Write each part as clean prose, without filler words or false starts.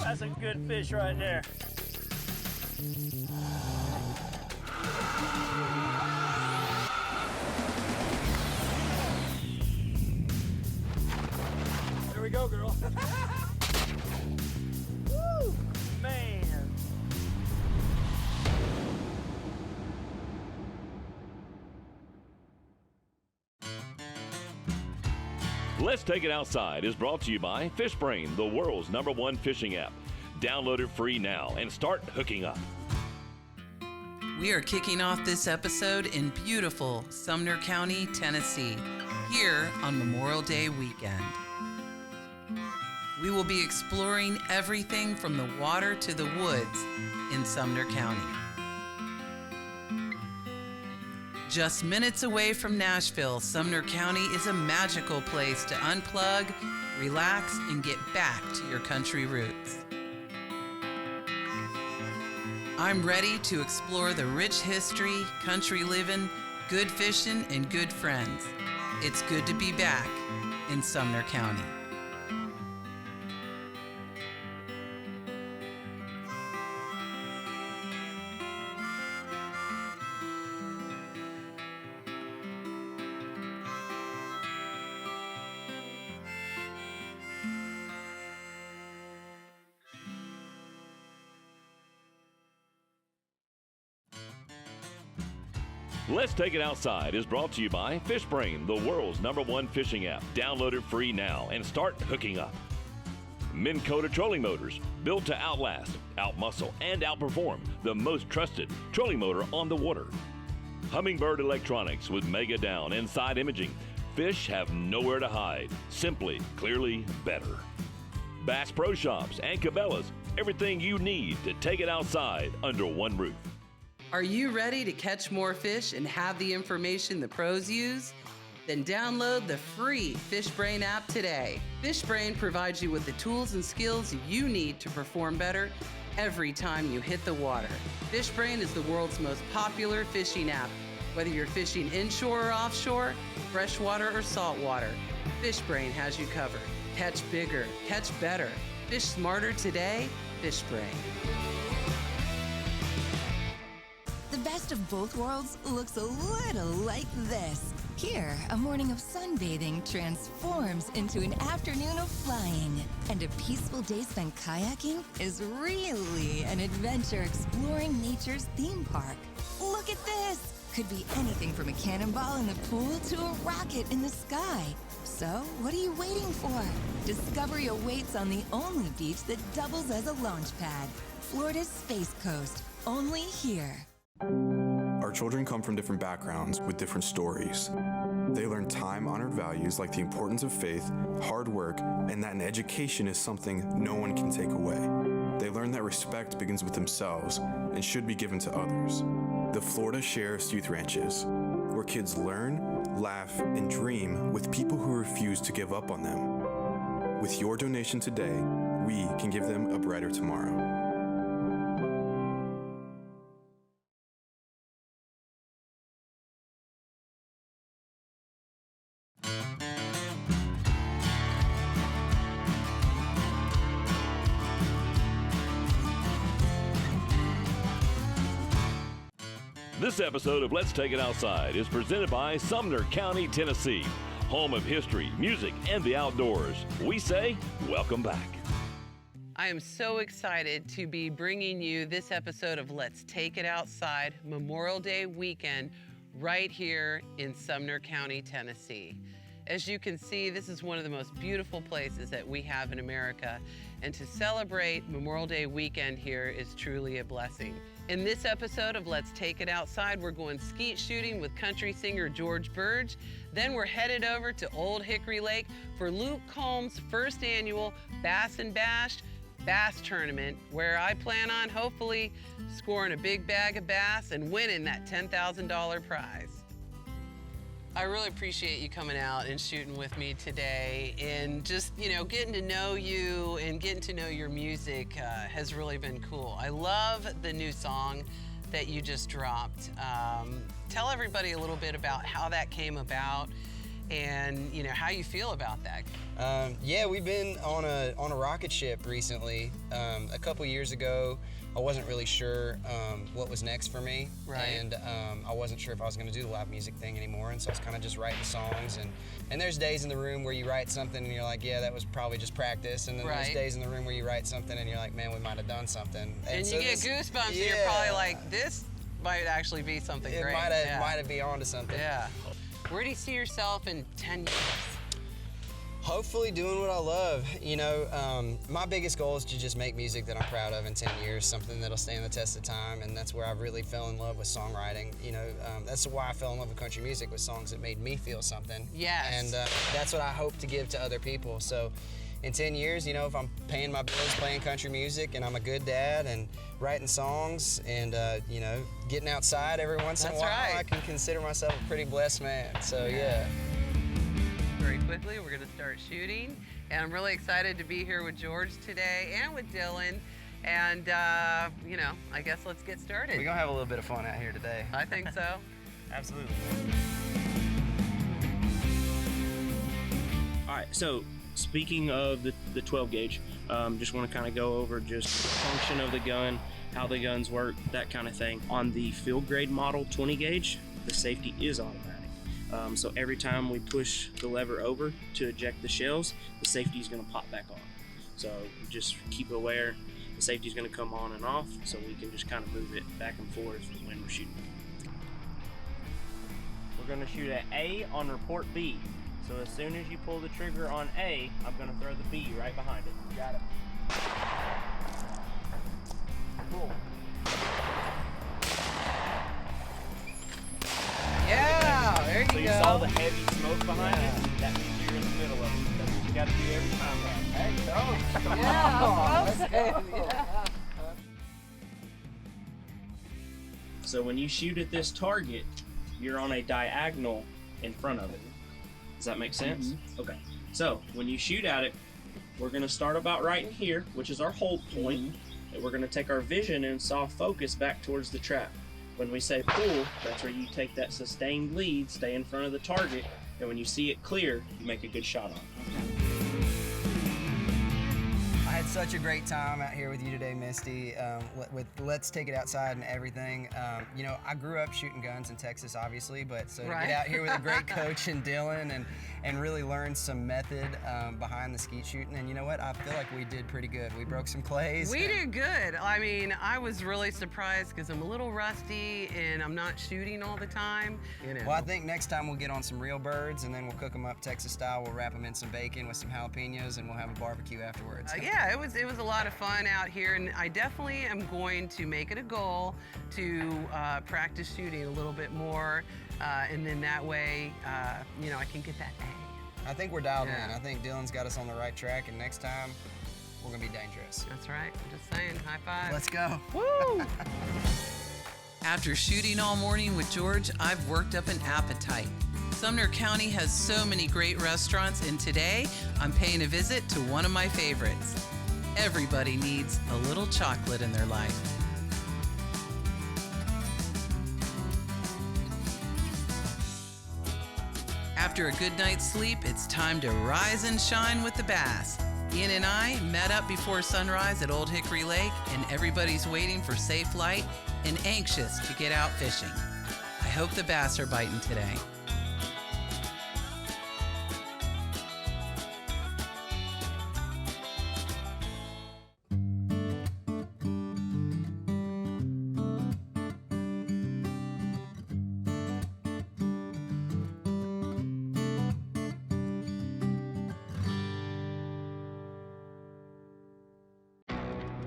That's a good fish right there. There we go, girl. Woo, man. Let's Take It Outside is brought to you by FishBrain, the world's #1 fishing app. Download it free now and start hooking up. We are kicking off this episode in beautiful Sumner County, Tennessee, here on Memorial Day weekend. We will be exploring everything from the water to the woods in Sumner County. Just minutes away from Nashville, Sumner County is a magical place to unplug, relax, and get back to your country roots. I'm ready to explore the rich history, country living, good fishing, and good friends. It's good to be back in Sumner County. Let's Take It Outside is brought to you by FishBrain, the world's #1 fishing app. Download it free now and start hooking up. Minn Kota Trolling Motors, built to outlast, outmuscle, and outperform the most trusted trolling motor on the water. Humminbird Electronics with Mega Down and side imaging. Fish have nowhere to hide. Simply, clearly better. Bass Pro Shops and Cabela's, everything you need to take it outside under one roof. Are you ready to catch more fish and have the information the pros use? Then download the free FishBrain app today. FishBrain provides you with the tools and skills you need to perform better every time you hit the water. FishBrain is the world's most popular fishing app. Whether you're fishing inshore or offshore, freshwater or saltwater, FishBrain has you covered. Catch bigger, catch better. Fish smarter today, FishBrain. The best of both worlds looks a little like this. Here, a morning of sunbathing transforms into an afternoon of flying. And a peaceful day spent kayaking is really an adventure exploring nature's theme park. Look at this! Could be anything from a cannonball in the pool to a rocket in the sky. So, what are you waiting for? Discovery awaits on the only beach that doubles as a launch pad. Florida's Space Coast. Only here. Our children come from different backgrounds with different stories. They learn time-honored values like the importance of faith, hard work, and that an education is something no one can take away. They learn that respect begins with themselves and should be given to others. The Florida Sheriff's Youth Ranches, where kids learn, laugh, and dream with people who refuse to give up on them. With your donation today, we can give them a brighter tomorrow. This episode of Let's Take It Outside is presented by Sumner County, Tennessee, home of history, music, and the outdoors. We say, welcome back. I am so excited to be bringing you this episode of Let's Take It Outside Memorial Day weekend right here in Sumner County, Tennessee. As you can see, this is one of the most beautiful places that we have in America, and to celebrate Memorial Day weekend here is truly a blessing. In this episode of Let's Take It Outside, we're going skeet shooting with country singer George Birge. Then we're headed over to Ole Hickory Lake for Luke Combs' first annual Bass and Bash Bass Tournament, where I plan on hopefully scoring a big bag of bass and winning that $10,000 prize. I really appreciate you coming out and shooting with me today, and just, getting to know you and getting to know your music has really been cool. I love the new song that you just dropped. Tell everybody a little bit about how that came about and how you feel about that. Yeah, we've been on a rocket ship recently. A couple years ago, I wasn't really sure what was next for me, and I wasn't sure if I was going to do the live music thing anymore, and so I was kind of just writing songs. And there's days in the room where you write something and you're like, yeah, that was probably just practice, and then there's days in the room where you write something and you're like, man, we might have done something. And so you get goosebumps, and you're probably like, this might actually be something great. It might have be onto something. Yeah. Where do you see yourself in 10 years? Hopefully doing what I love. My biggest goal is to just make music that I'm proud of in 10 years, something that'll stand the test of time, and that's where I really fell in love with songwriting. That's why I fell in love with country music, with songs that made me feel something. Yes. And that's what I hope to give to other people. So in 10 years, if I'm paying my bills playing country music, and I'm a good dad and writing songs and, getting outside every once in a while, I can consider myself a pretty blessed man. So, yeah. Very quickly, we're going to start shooting, and I'm really excited to be here with George today and with Dylan, and I guess let's get started. We're going to have a little bit of fun out here today. I think so. Absolutely. All right, so speaking of the 12 gauge, just want to kind of go over just the function of the gun, how the guns work, that kind of thing. On the field grade model 20 gauge, the safety is automatic. So every time we push the lever over to eject the shells, the safety is going to pop back on. So just keep aware, the safety is going to come on and off, so we can just kind of move it back and forth when we're shooting. We're going to shoot at A on report B. So as soon as you pull the trigger on A, I'm going to throw the B right behind it. Got it. Cool. Yeah, there you go. So you saw the heavy smoke behind it? That means you're in the middle of it. That's what you got to do every time. Hey, Yeah. So when you shoot at this target, you're on a diagonal in front of it. Does that make sense? Mm-hmm. Okay. So when you shoot at it, we're going to start about right in here, which is our hold point, and we're going to take our vision and soft focus back towards the trap. When we say pull, that's where you take that sustained lead, stay in front of the target, and when you see it clear, you make a good shot on it. I had such a great time out here with you today, Misty, with Let's Take It Outside and everything. I grew up shooting guns in Texas, obviously, but so to get out here with a great coach in Dylan and really learn some method behind the skeet shooting. And you know what? I feel like we did pretty good. We broke some clays. We did good. I mean, I was really surprised because I'm a little rusty and I'm not shooting all the time. Well, I think next time we'll get on some real birds and then we'll cook them up Texas style. We'll wrap them in some bacon with some jalapenos and we'll have a barbecue afterwards. Yeah, it was a lot of fun out here, and I definitely am going to make it a goal to practice shooting a little bit more, and then that way, I can get that A. I think we're dialed in. I think Dylan's got us on the right track, and next time, we're gonna be dangerous. That's right. I'm just saying. High five. Let's go. Woo! After shooting all morning with George, I've worked up an appetite. Sumner County has so many great restaurants, and today I'm paying a visit to one of my favorites. Everybody needs a little chocolate in their life. After a good night's sleep, it's time to rise and shine with the bass. Ian and I met up before sunrise at Ole Hickory Lake, and everybody's waiting for safe light and anxious to get out fishing. I hope the bass are biting today.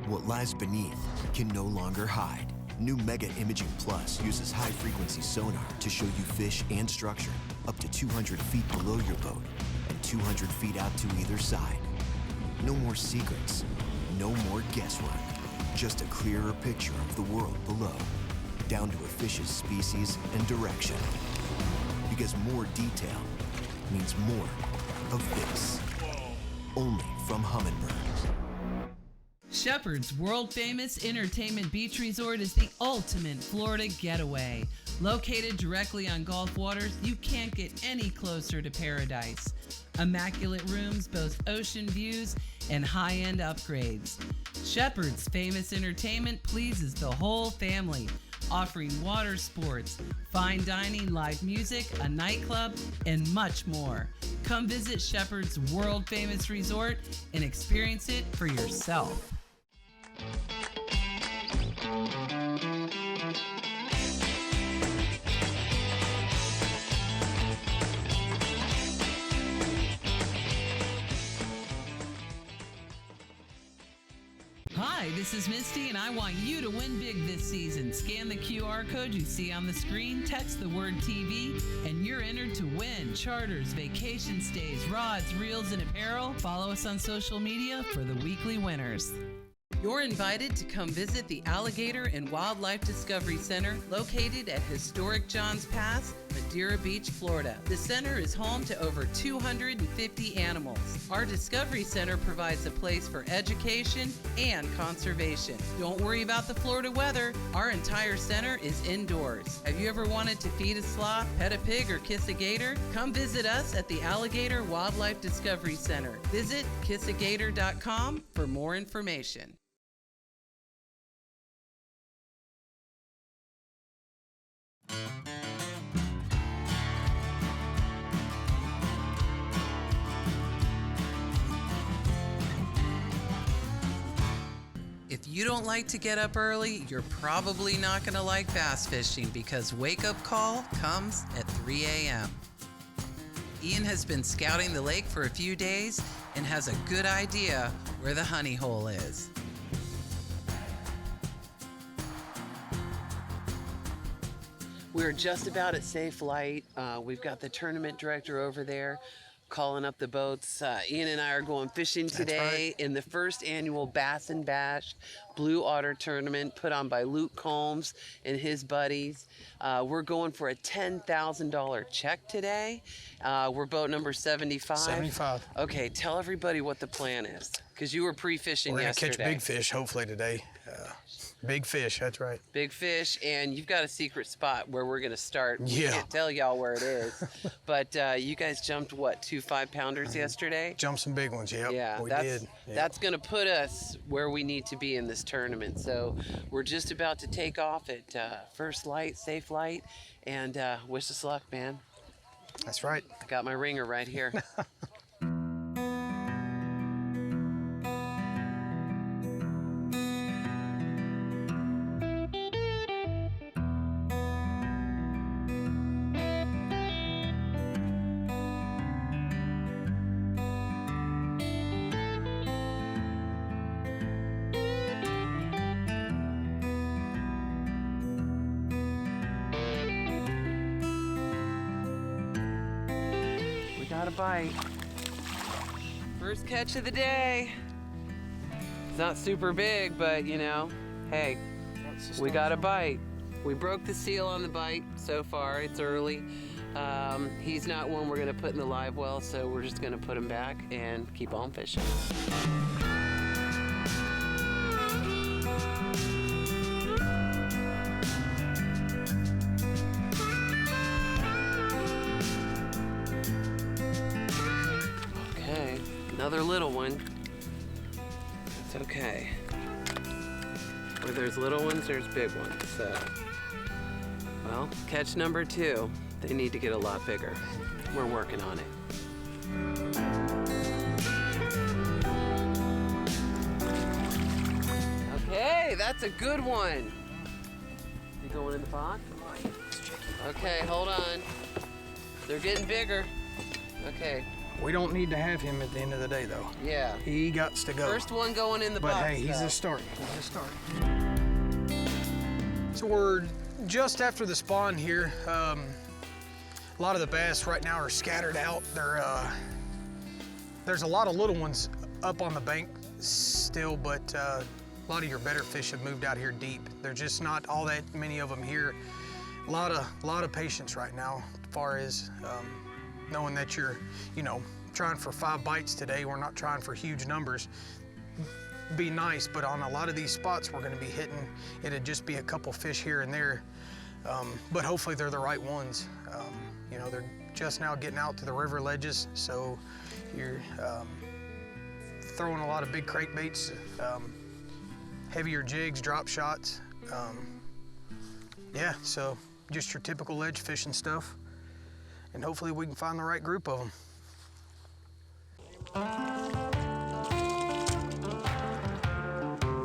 What lies beneath can no longer hide. New Mega Imaging Plus uses high-frequency sonar to show you fish and structure up to 200 feet below your boat and 200 feet out to either side. No more secrets, no more guesswork, just a clearer picture of the world below, down to a fish's species and direction. Because more detail means more of this. Only from Humminbird. Shepherd's world-famous entertainment beach resort is the ultimate Florida getaway. Located directly on Gulf waters, you can't get any closer to paradise. Immaculate rooms boast ocean views and high-end upgrades. Shepherd's famous entertainment pleases the whole family, offering water sports, fine dining, live music, a nightclub, and much more. Come visit Shepherd's world-famous resort and experience it for yourself. Hi, this is Misty, and I want you to win big this season. Scan the QR code you see on the screen, text the word TV, and you're entered to win charters, vacation stays, rods, reels, and apparel. Follow us on social media for the weekly winners. You're invited to come visit the Alligator and Wildlife Discovery Center located at historic Johns Pass, Madeira Beach, Florida. The center is home to over 250 animals. Our Discovery Center provides a place for education and conservation. Don't worry about the Florida weather. Our entire center is indoors. Have you ever wanted to feed a sloth, pet a pig, or kiss a gator? Come visit us at the Alligator Wildlife Discovery Center. Visit kissagator.com for more information. If you don't like to get up early, you're probably not going to like bass fishing because wake-up call comes at 3 a.m. Ian has been scouting the lake for a few days and has a good idea where the honey hole is. We're just about at Safe Light. We've got the tournament director over there calling up the boats. Ian and I are going fishing today in the first annual Bass and Bash Blue Otter tournament put on by Luke Combs and his buddies. We're going for a $10,000 check today. We're boat number 75. 75. Okay, tell everybody what the plan is, because you were pre-fishing yesterday. We're going to catch big fish hopefully today. Big fish, that's right. Big fish, and you've got a secret spot where we're going to start. Yeah. We can't tell y'all where it is, but you guys jumped, what, 2 5-pounders yesterday? Jumped some big ones, yep. Yeah, we did. Yep. That's going to put us where we need to be in this tournament. So we're just about to take off at First Light, Safe Light, and wish us luck, man. That's right. I got my ringer right here. Got a bite. First catch of the day. It's not super big, but you know, hey, we got a bite. We broke the seal on the bite so far. It's early. He's not one we're gonna put in the live well, so we're just gonna put him back and keep on fishing. Another little one. It's okay. Where there's little ones, there's big ones. So, well, catch number 2. They need to get a lot bigger. We're working on it. Okay, that's a good one. You going in the box? Okay, hold on. They're getting bigger. Okay. We don't need to have him at the end of the day, though. Yeah. He got to go. First one going in the box. But hey, he's a start. He's a start. So we're just after the spawn here. A lot of the bass right now are scattered out. There's a lot of little ones up on the bank still, but a lot of your better fish have moved out here deep. There's just not all that many of them here. A lot of patience right now, as far as knowing that you're, trying for 5 bites today. We're not trying for huge numbers. Be nice, but on a lot of these spots we're going to be hitting, it'd just be a couple fish here and there. but hopefully they're the right ones. You know, they're just now getting out to the river ledges, so you're throwing a lot of big crankbaits, heavier jigs, drop shots. Yeah, so just your typical ledge fishing stuff, and hopefully we can find the right group of them.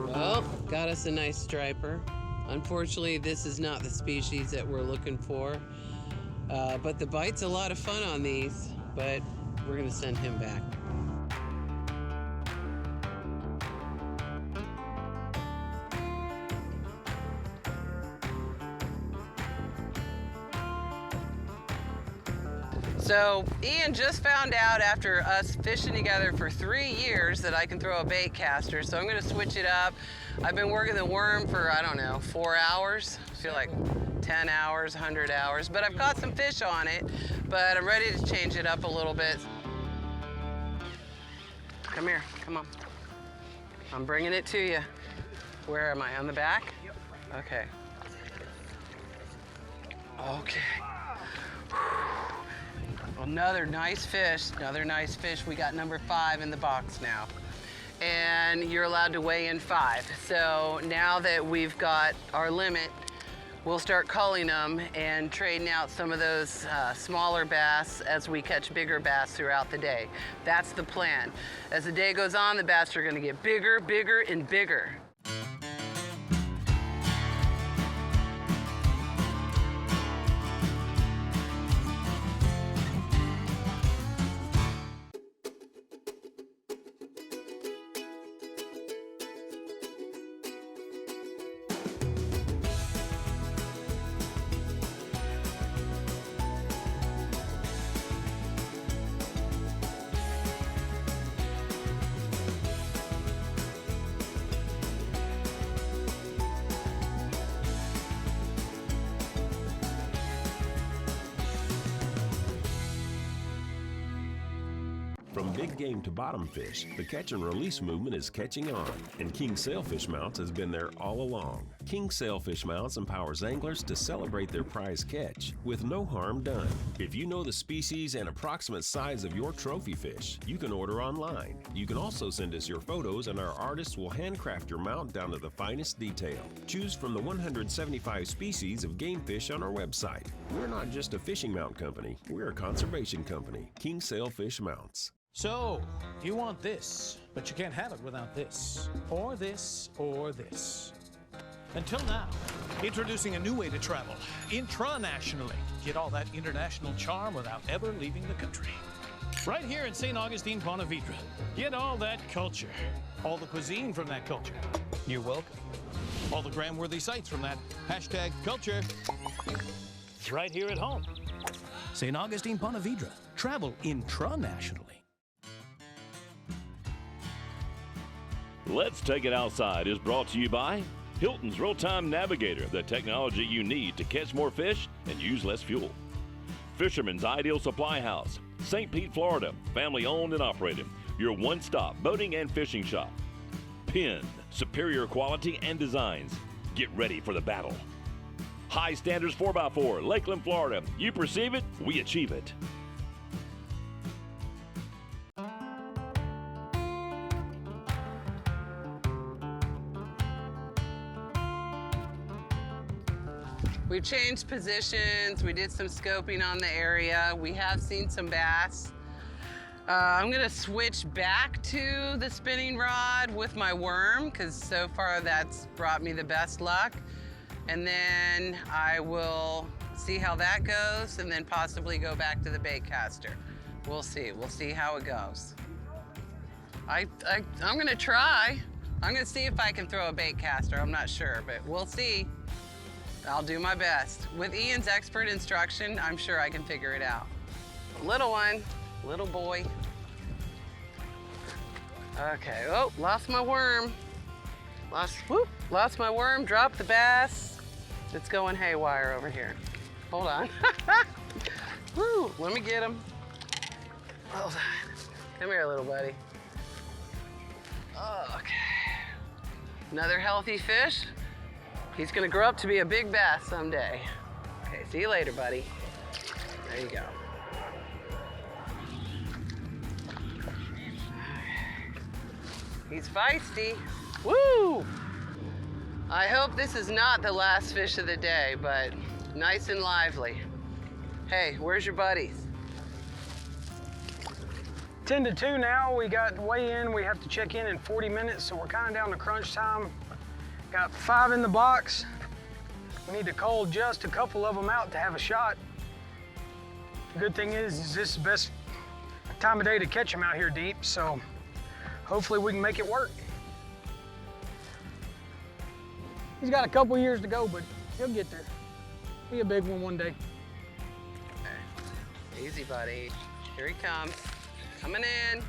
Well, got us a nice striper. Unfortunately, this is not the species that we're looking for, but the bite's a lot of fun on these, but we're gonna send him back. So Ian just found out after us fishing together for 3 years that I can throw a bait caster, so I'm gonna switch it up. I've been working the worm for, I don't know, 4 hours. I feel like 10 hours, 100 hours, but I've caught some fish on it, but I'm ready to change it up a little bit. Come here, come on. I'm bringing it to you. Where am I, on the back? Yep. Okay. Okay. Another nice fish, another nice fish. We got number 5 in the box now. And you're allowed to weigh in 5. So now that we've got our limit, we'll start culling them and trading out some of those smaller bass as we catch bigger bass throughout the day. That's the plan. As the day goes on, the bass are gonna get bigger, bigger, and bigger. From big game to bottom fish, the catch and release movement is catching on, and King Sailfish Mounts has been there all along. King Sailfish Mounts empowers anglers to celebrate their prize catch with no harm done. If you know the species and approximate size of your trophy fish, you can order online. You can also send us your photos and our artists will handcraft your mount down to the finest detail. Choose from the 175 species of game fish on our website. We're not just a fishing mount company, we're a conservation company. King Sailfish Mounts. So, you want this, but you can't have it without this, or this, or this. Until now, introducing a new way to travel, intranationally. Get all that international charm without ever leaving the country. Right here in St. Augustine, Ponte Vedra. Get all that culture, all the cuisine from that culture. You're welcome. All the gram-worthy sites from that hashtag culture. It's right here at home. St. Augustine, Ponte Vedra. Travel intranationally. Let's Take It Outside is brought to you by Hilton's Real-Time Navigator, the technology you need to catch more fish and use less fuel. Fisherman's Ideal Supply House, St. Pete, Florida, family owned and operated, your one-stop boating and fishing shop. Penn, superior quality and designs. Get ready for the battle. High Standards 4x4, Lakeland, Florida. You perceive it, we achieve it. We've changed positions. We did some scoping on the area. We have seen some bass. I'm gonna switch back to the spinning rod with my worm because so far that's brought me the best luck. And then I will see how that goes and then possibly go back to the bait caster. We'll see how it goes. I'm gonna try. I'm gonna see if I can throw a bait caster. I'm not sure, but we'll see. I'll do my best. With Ian's expert instruction, I'm sure I can figure it out. Little one, little boy. Okay, oh, lost my worm. Lost my worm, dropped the bass. It's going haywire over here. Hold on. Woo, let me get him. Hold on. Come here, little buddy. Okay. Another healthy fish. He's gonna grow up to be a big bass someday. See you later, buddy. There you go. He's feisty. Woo! I hope this is not the last fish of the day, but nice and lively. Hey, where's your buddies? 10 to 2 now. We got weigh in. We have to check in 40 minutes, so we're kind of down to crunch time. Got 5 in the box. We need to call just a couple of them out to have a shot. The good thing is this is the best time of day to catch them out here deep, so hopefully we can make it work. He's got a couple years to go, but he'll get there. Be a big one day. Okay. Easy, buddy. Here he comes. Coming in.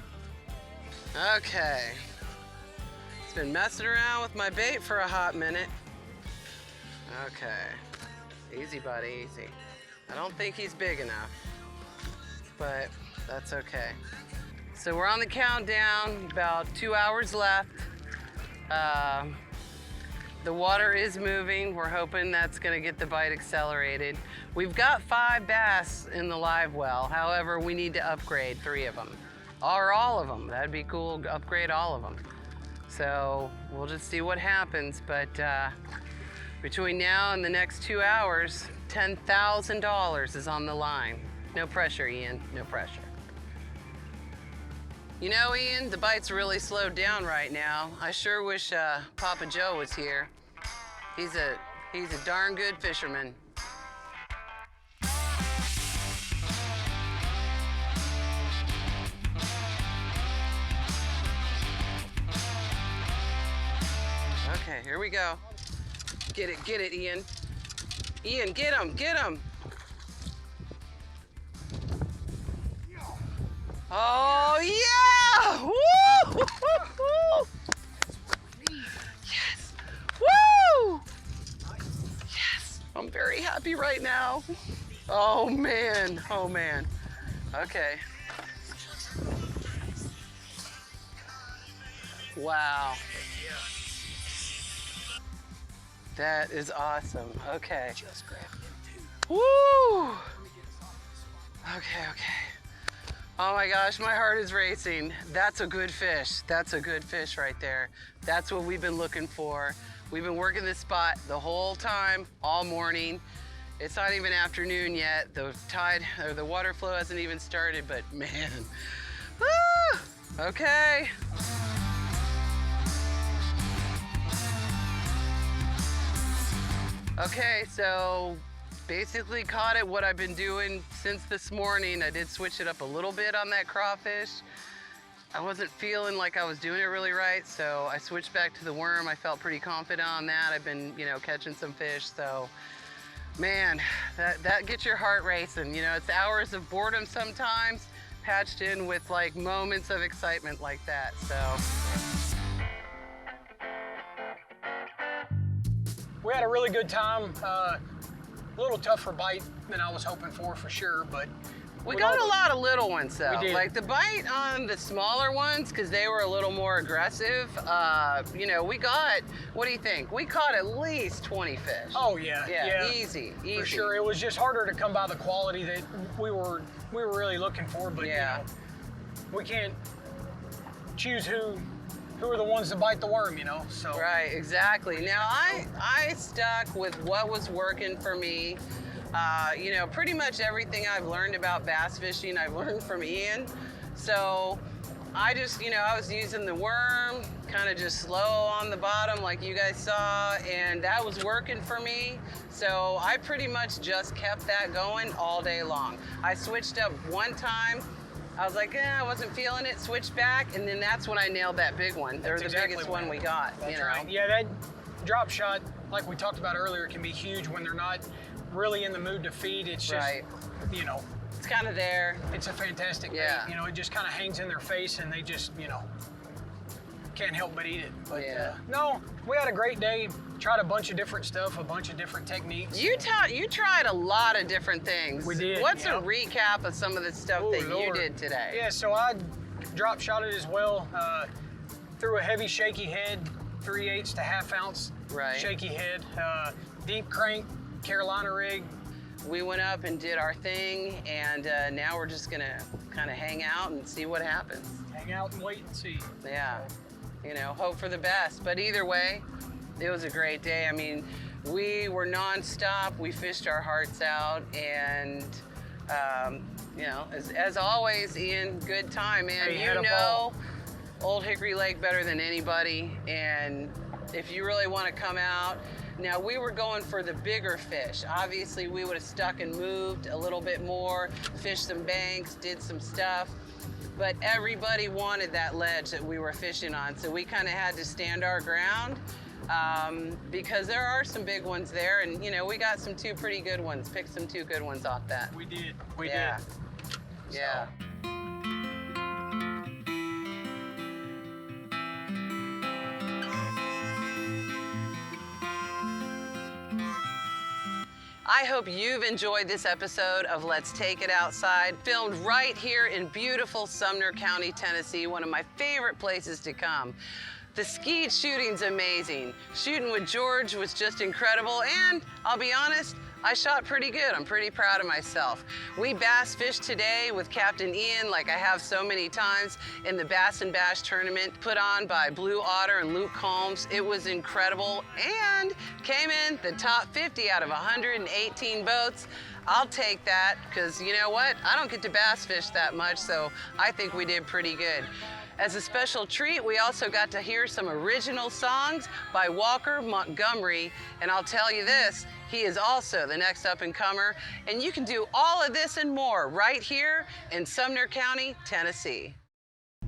Okay. He's been messing around with my bait for a hot minute. Okay. Easy, buddy, easy. I don't think he's big enough, but that's okay. So we're on the countdown, about 2 hours left. The water is moving. We're hoping that's gonna get the bite accelerated. We've got 5 bass in the live well. However, we need to upgrade 3 of them, or all of them. That'd be cool, upgrade all of them. So we'll just see what happens, but between now and the next 2 hours, $10,000 is on the line. No pressure, Ian, no pressure. You know, Ian, the bite's really slowed down right now. I sure wish Papa Joe was here. He's a darn good fisherman. Okay, here we go. Get it, Ian. Ian, get him, get him. Oh, yeah! Woo! Yes! Woo! Yes! I'm very happy right now. Oh, man. Oh, man. Okay. Wow. That is awesome. Okay. Woo! Okay. Oh my gosh, my heart is racing. That's a good fish. That's a good fish right there. That's what we've been looking for. We've been working this spot the whole time, all morning. It's not even afternoon yet. The tide, or the water flow hasn't even started, but man. Woo! Okay. Okay, so basically caught it what I've been doing since this morning. I did switch it up a little bit on that crawfish. I wasn't feeling like I was doing it really right, so I switched back to the worm. I felt pretty confident on that. I've been, catching some fish, so man, that gets your heart racing. It's hours of boredom sometimes, patched in with like moments of excitement like that, so. We had a really good time. A little tougher bite than I was hoping for sure, but we got a lot of little ones though. We did. Like the bite on the smaller ones, because they were a little more aggressive. We got, what do you think? We caught at least 20 fish. Oh yeah. Yeah. Easy. For sure. It was just harder to come by the quality that we were really looking for, but yeah. We can't choose who are the ones that bite the worm, so. Right, exactly. Now, I stuck with what was working for me. Pretty much everything I've learned about bass fishing, I've learned from Ian. So I just, I was using the worm, kind of just slow on the bottom like you guys saw, and that was working for me. So I pretty much just kept that going all day long. I switched up one time. I was like, I wasn't feeling it, switched back, and then that's when I nailed that big one. They're the biggest one we got, That's right. Yeah, that drop shot, like we talked about earlier, can be huge when they're not really in the mood to feed. It's just, right. It's kind of there. It's a fantastic bait. Yeah. It just kind of hangs in their face and they just, can't help but eat it. But yeah. No, we had a great day. Tried a bunch of different stuff, a bunch of different techniques. You tried a lot of different things. We did. What's a recap of some of the stuff that Lord. you did today? Yeah, so I drop shot it as well. Threw a heavy shaky head, 3/8 to 1/2 ounce Right. shaky head, deep crank, Carolina rig. we went up and did our thing, and now we're just gonna kind of hang out and see what happens. Hang out and wait and see. Yeah, you know, hope for the best. But either way, it was a great day. I mean, we were nonstop. We fished our hearts out, and you know, as always, Ian, good time, man. Hey, You know Ole Hickory Lake better than anybody, and if you really want to come out, now we were going for the bigger fish. Obviously, we would have stuck and moved a little bit more, fished some banks, did some stuff, but everybody wanted that ledge that we were fishing on, so we kind of had to stand our ground. Because there are some big ones there, and you know, we got some two pretty good ones. Picked some two good ones off that. We did. We Yeah. did. Yeah. I hope you've enjoyed this episode of Let's Take It Outside, filmed right here in beautiful Sumner County, Tennessee, one of my favorite places to come. The skeet shooting's amazing. Shooting with George was just incredible, and I'll be honest, I shot pretty good. I'm pretty proud of myself. We bass fished today with Captain Ian, like I have so many times, in the Bass and Bash tournament put on by Blue Otter and Luke Combs. It was incredible and came in the top 50 out of 118 boats. I'll take that, because you know what? I don't get to bass fish that much, so I think we did pretty good. As a special treat, we also got to hear some original songs by Walker Montgomery, and I'll tell you this, he is also the next up-and-comer, and you can do all of this and more right here in Sumner County, Tennessee.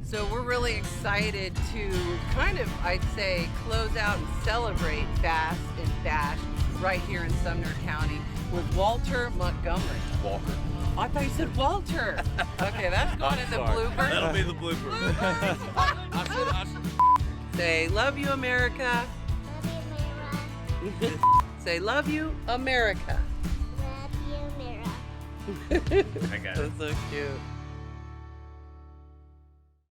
So we're really excited to kind of, I'd say, close out and celebrate Bass and Bash right here in Sumner County with Walter Montgomery. Walker. I thought you said Walter. Okay, that's going in the blooper. That'll be the blooper. Say, love you, America. Say, love you, America. I got it. That's so cute.